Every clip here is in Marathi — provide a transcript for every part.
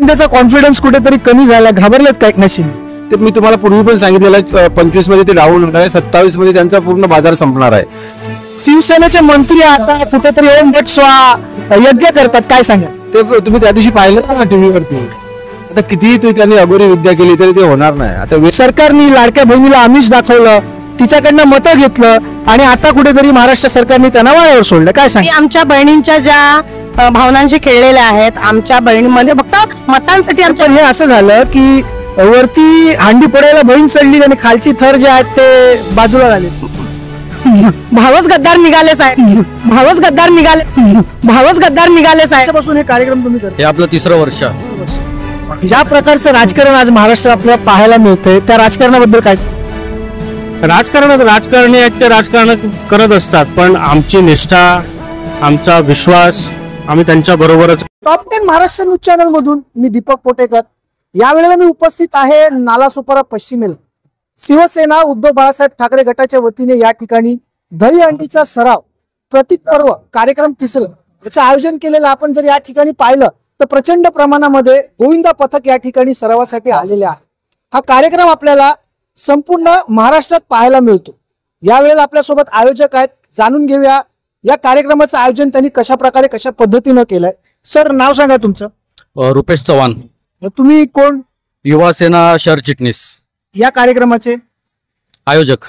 त्याचा कॉन्फिडन्स कुठेतरी कमी झाला, घाबरलेत का एकनाथशिंदे? ते मी तुम्हाला पूर्वी पण सांगितलेलं 25 मध्ये ते डाऊन होणार आहे, 27 मध्ये त्यांचा पूर्ण बाजार संपणार आहे. शिवसेनेचे मंत्री आता कुठेतरी ओम भट स्वाहा यज्ञ करतात, काय सांगा? ते तुम्ही त्या दिवशी पाहिलं ना टीव्हीवरती. आता कितीही त्यांनी अघोरी विद्या केली तरी ते होणार नाही. आता सरकारने लाडक्या बहिणीला आमिष दाखवलं, तिच्याकडनं मतं घेतलं आणि आता कुठेतरी महाराष्ट्र सरकारने त्यांना वाऱ्यावर सोडलं, काय सांगा? आमच्या बहिणींच्या ज्या भावनांशी खेळलेल्या आहेत, आमच्या बहिणीमध्ये फक्त मतांसाठी आमच्या हे असं झालं की वरती हांडी पडायला बहीण चढली आणि खालची थर जे आहेत ते बाजूला झाले. भावच गद्दार निघाले साहेब, भावच गद्दार निघाले साहेब. हे कार्यक्रम तुम्ही करता, हे आपलं 3रं वर्ष. ज्या प्रकारचं राजकारण आज महाराष्ट्रात आपल्याला पाहायला मिळतंय त्या राजकारणाबद्दल काय? राजकारणी आहेत ते राजकारण करत असतात, पण आमची निष्ठा, आमचा विश्वास आम्ही त्यांच्या बरोबरच. टॉप 10 महाराष्ट्र न्यूज चॅनल मधून मी दीपक पोटेकर. यावेळेला मी उपस्थित आहे नालासोपारा पश्चिमेला. शिवसेना उद्धव बाळासाहेब ठाकरे गटाच्या वतीने या ठिकाणी दहीहंडीचा सराव प्रतीक पर्व कार्यक्रम 3रं याचं आयोजन केलेलं आपण जर या ठिकाणी पाहिलं तर प्रचंड प्रमाणामध्ये गोविंदा पथक या ठिकाणी सरावासाठी आलेले आहे. हा कार्यक्रम आपल्याला संपूर्ण महाराष्ट्रात पाहायला मिळतो. यावेळेला आपल्यासोबत आयोजक आहेत, जाणून घेऊया या कार्यक्रमाचं आयोजन त्यांनी कशा प्रकारे कशा पद्धतीनं केलंय. सर, नाव सांगा तुमचं? रुपेश चव्हाण. तुम्ही कोण? युवा सेना शहर चिटणीस. या कार्यक्रमाचे आयोजक.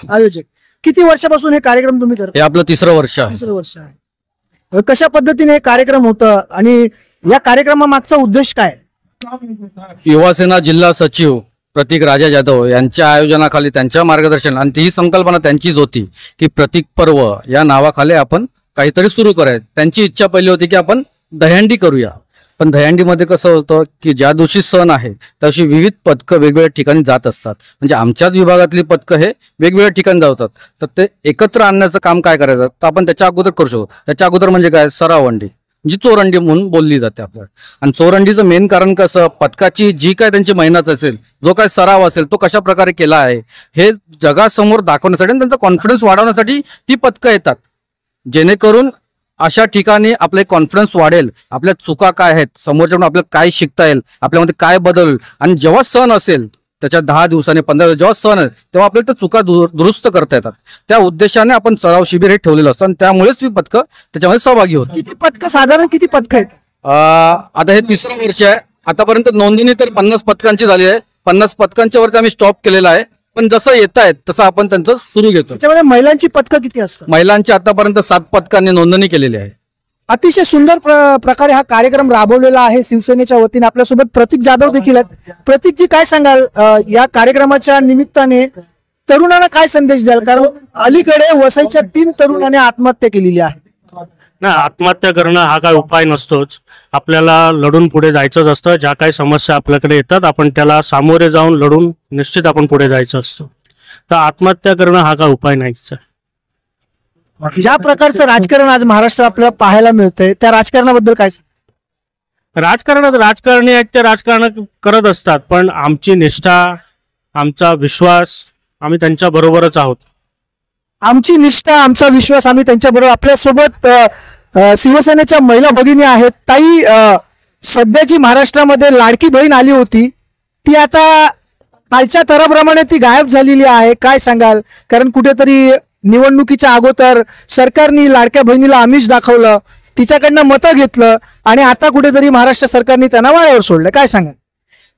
किती वर्षापासून हे कार्यक्रम तुम्ही करता? हे आपलं 3रं वर्ष आहे. 3रं वर्ष आहे. कशा पद्धतीने हे कार्यक्रम होतं आणि या कार्यक्रमामागचा उद्देश काय? युवा सेना जिल्हा सचिव प्रतीक राजा जाधव यांच्या आयोजनाखाली, त्यांच्या मार्गदर्शन आणि ही संकल्पना त्यांचीच होती की प्रतीक पर्व या नावाखाली आपण काहीतरी सुरू करायचं. त्यांची इच्छा पहिली होती की आपण दहीहंडी करूया, पण दहीहंडीमध्ये कसं होतं की ज्या दिवशी सण आहे त्या दिवशी विविध पथकं वेगवेगळ्या ठिकाणी जात असतात. म्हणजे आमच्याच विभागातली पथकं हे वेगवेगळ्या ठिकाणी जातात, तर ते एकत्र आणण्याचं काम काय करायचं तर आपण त्याच्या अगोदर करू शकतो. त्याच्या अगोदर म्हणजे काय, सरावंडी, जी चोरंडी म्हणून बोलली जाते आपल्याला. आणि चोरंडीचं मेन कारण कसं, पथकाची जी काय त्यांची मेहनत असेल, जो काय सराव असेल तो कशा प्रकारे केला आहे हे जगासमोर दाखवण्यासाठी आणि त्यांचा कॉन्फिडन्स वाढवण्यासाठी ती पथकं येतात. जेणेकरून अशा ठिकाणी आपले कॉन्फिडन्स वाढेल, आपल्या चुका काय आहेत, समोरच्याकडून आपल्याला काय शिकता येईल, आपल्यामध्ये काय बदल, आणि जेव्हा सण असेल त्याच्या 10 दिवसांनी 15 जेव्हा सण आहे तेव्हा आपल्याला त्या चुका दुरुस्त करता येतात. त्या उद्देशाने आपण सराव शिबिर हे ठेवलेलं असतं आणि त्यामुळेच ती पथकं त्याच्यामध्ये सहभागी होतात. किती पथकं, साधारण किती पथकं आहेत? आता हे 3रं वर्ष आहे. आतापर्यंत नोंदणी तर 50 पथकांची झाली आहे. 50 पथकांच्या वरती आम्ही स्टॉप केलेला आहे, पण जसं येत आहेत तसं आपण त्यांचं सुरू घेतो. त्याच्यामध्ये महिलांची पथकं किती असतात? महिलांची आतापर्यंत 7 पथकांनी नोंदणी केलेली आहे. अतिशय सुंदर प्रकारे हा कार्यक्रम राबवलेला आहे शिवसेनेच्या वतीने. आपल्यासोबत प्रतीक जाधव देखील आहेत. प्रतीकजी, काय सांगाल या कार्यक्रमाच्या निमित्ताने तरुणांना काय संदेश द्याल? कारण अलीकडे वसईच्या 3 तरुणांनी आत्महत्या केलेली आहे. नाही, आत्महत्या करणं हा काय उपाय नसतोच. आपल्याला लढून पुढे जायचंच असतं. ज्या काही समस्या आपल्याकडे येतात आपण त्याला सामोरे जाऊन लढून निश्चित आपण पुढे जायचं असतं. तर आत्महत्या करणं हा काय उपाय नाहीच. ज्या प्रकारचं राजकारण आज महाराष्ट्रात आपल्याला पाहायला मिळतंय त्या राजकारणाबद्दल काय? राजकारणी आहेत ते राजकारण करत असतात, पण आमची निष्ठा, आमचा विश्वास आम्ही त्यांच्या बरोबरच आहोत. आमची निष्ठा, आमचा विश्वास आम्ही त्यांच्या बरोबर. आपल्यासोबत शिवसेनेच्या महिला भगिनी आहेत. ताई, सध्याची महाराष्ट्रामध्ये लाडकी बहीण आली होती, ती आता कालच्या थराप्रमाणे ती गायब झालेली आहे, काय सांगाल? कारण कुठेतरी निवडणुकीच्या अगोदर सरकारने लाडक्या बहिणीला आमिष दाखवलं, तिच्याकडनं मतं घेतलं आणि आता कुठेतरी महाराष्ट्र सरकारने त्यांना वाऱ्यावर सोडलं, काय सांगाल?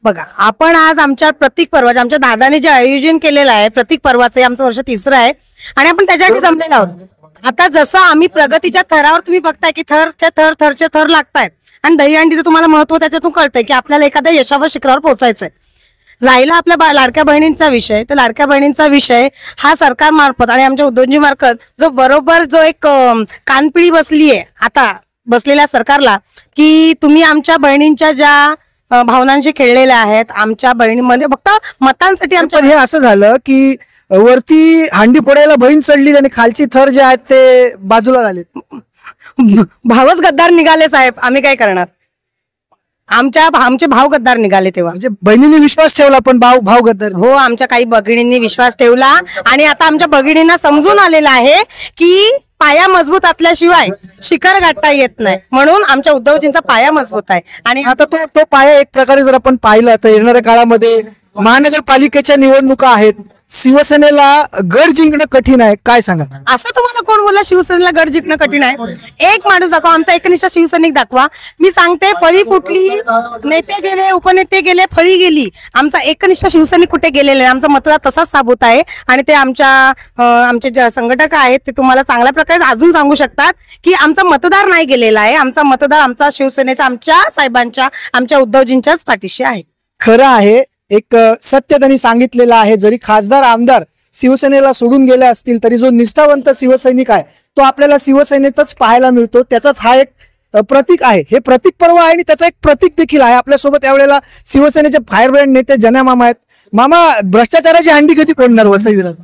बघा, आपण आज आमच्या प्रतीक पर्वाचे, आमच्या दादाने जे आयोजन केलेलं आहे प्रतीक पर्वाचे, आमचं वर्ष 3रं आहे आणि आपण त्याच्यासाठी जमलेलो आहोत. आता जसं आम्ही प्रगतीच्या थरावर, तुम्ही बघताय की थरचे थर लागतायत आणि दहीहंडीचं तुम्हाला महत्व त्याच्यातून कळतंय की आपल्याला एखाद्या यशावर शिखरावर पोहोचायचंय. राहिला आपल्या लाडक्या बहिणींचा विषय, तर लाडक्या बहिणींचा विषय हा सरकार मार्फत आणि आमच्या उद्योजनी मार्फत जो एक कानपिळी बसलीये आता बसलेल्या सरकारला की तुम्ही आमच्या बहिणींच्या ज्या भावनांशी खेळलेल्या आहेत, आमच्या बहिणीमध्ये फक्त मतांसाठी आमच्या. हे असं झालं की वरती हांडी पडायला बहीण चढली आणि खालची थर जे आहेत ते बाजूला झाले. भावच गद्दार निघाले साहेब, आम्ही काय करणार? आमचे भाव गद्दार निघाले तेव्हा. म्हणजे बहिणींनी विश्वास ठेवला पण भाव गद्दार. हो, आमच्या काही भगिनींनी विश्वास ठेवला आणि आता आमच्या भगिनींना समजून आलेला आहे की पाया मजबूत असल्याशिवाय शिखर गाठता येत नाही, म्हणून आमच्या उद्धवजींचा पाया मजबूत आहे. आणि आता तो पाया एक प्रकारे जर आपण पाहिलं तर येणाऱ्या काळामध्ये महानगरपालिकेच्या निवडणुका आहेत, शिवसेनेला गड जिंकणं कठीण आहे, काय सांगा? असं तुम्हाला कोण बोलला शिवसेनेला गड जिंकणं कठीण आहे? एक माणूस दाखवा, आमचा एकनिष्ठ शिवसैनिक दाखवा. मी सांगते, फळी फुटली, नेते गेले, उपनेते गेले, फळी गेली, आमचा एकनिष्ठ शिवसैनिक कुठे गेलेला आहे? आमचा मतदार तसाच साबूत आहे. आणि ते आमचे जे संघटक आहेत ते तुम्हाला चांगल्या प्रकारे अजून सांगू शकतात की आमचा मतदार नाही गेलेला आहे. आमचा मतदार आमचा शिवसेनेचा, आमच्या साहेबांच्या, आमच्या उद्धवजींच्याच पाठीशी आहे. खरं आहे, एक सत्य त्यांनी सांगितलेलं आहे. जरी खासदार आमदार शिवसेनेला सोडून गेले असतील तरी जो निष्ठावंत शिवसैनिक आहे तो आपल्याला शिवसेनेतच पाहायला मिळतो. त्याचाच हा एक प्रतीक आहे. हे प्रतीक पर्व आहे आणि त्याचा एक प्रतीक देखील आहे. आपल्यासोबत यावेळेला शिवसेनेचे फायरब्रँड नेते जन्या मामा आहेत. मामा, भ्रष्टाचाराची हंडी कधी फोडणार वसई विराज?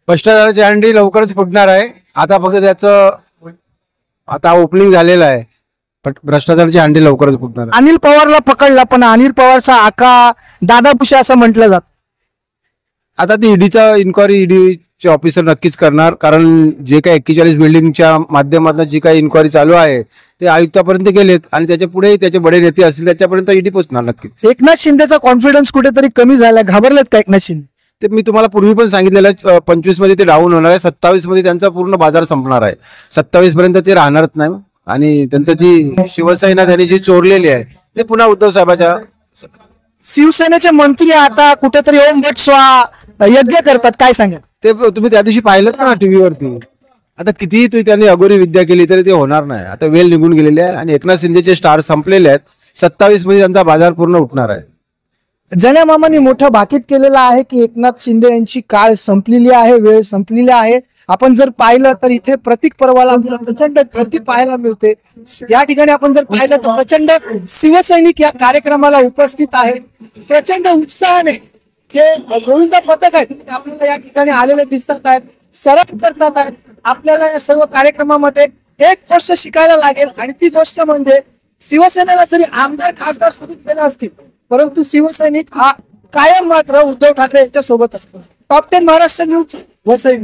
भ्रष्टाचाराची हंडी लवकरच फुटणार आहे. आता फक्त त्याचं आता ओपनिंग झालेलं आहे, पण भ्रष्टाचाराची हंडी लवकरच फुटणार आहे. अनिल पवारला पकडला, पण अनिल पवारचा आका दादा भुसे असं म्हटलं जात. आता ती ईडीचा इन्क्वायरी ईडीचे ऑफिसर नक्कीच करणार, कारण जे काही 41 बिल्डिंगच्या माध्यमातून जी काही इन्क्वायरी चालू आहे ते आयुक्तापर्यंत गेलेत आणि त्याच्या पुढे त्याचे बडे नेते असतील त्याच्यापर्यंत ईडी पोहोचणार नक्कीच. एकनाथ शिंदेचा कॉन्फिडन्स कुठेतरी कमी झाला, घाबरलेत का एकनाथ शिंदे? ते मी तुम्हाला पूर्वी पण सांगितलेलं, 25 मध्ये ते डाऊन होणार आहे, 27 मध्ये त्यांचा पूर्ण बाजार संपणार आहे. 27 पर्यंत ते राहणारच नाही आणि त्यांचं जी शिवसेना त्यांनी जी चोरलेली आहे ते पुन्हा उद्धव साहेबाच्या. शिवसेनेचे मंत्री आता कुठेतरी ओम भट स्वा यज्ञ करतात, काय सांगा? ते तुम्ही त्या दिवशी पाहिलं ना टीव्हीवरती. आता कितीही त्यांनी अगोरी विद्या केली तरी ते होणार नाही. आता वेळ निघून गेलेले आहे आणि एकनाथ शिंदेचे स्टार संपलेले आहेत. 27 मध्ये त्यांचा बाजार पूर्ण उठणार आहे. जन्या मामांनी मोठं भाकीत केलेलं आहे की एकनाथ शिंदे यांची काळ संपलेली आहे, वेळ संपलेली आहे. आपण जर पाहिलं तर इथे प्रतीक पर्वाला आपल्याला प्रचंड गर्दी पाहायला मिळते. या ठिकाणी आपण जर पाहिलं तर प्रचंड शिवसैनिक या कार्यक्रमाला उपस्थित आहे. प्रचंड उत्साहाने जे गोविंद पथक आहेत ते आपल्याला या ठिकाणी आलेले दिसतात आहेत, सराव करतात आहेत. आपल्याला या सर्व कार्यक्रमामध्ये एक गोष्ट शिकायला लागेल आणि ती गोष्ट म्हणजे शिवसेनेला जरी आमदार खासदार सोडून गेले असतील परंतु शिवसैनिक हा कायम मात्र उद्धव ठाकरे यांच्या सोबत असतो. Top 10 Maharashtra news, Vasai.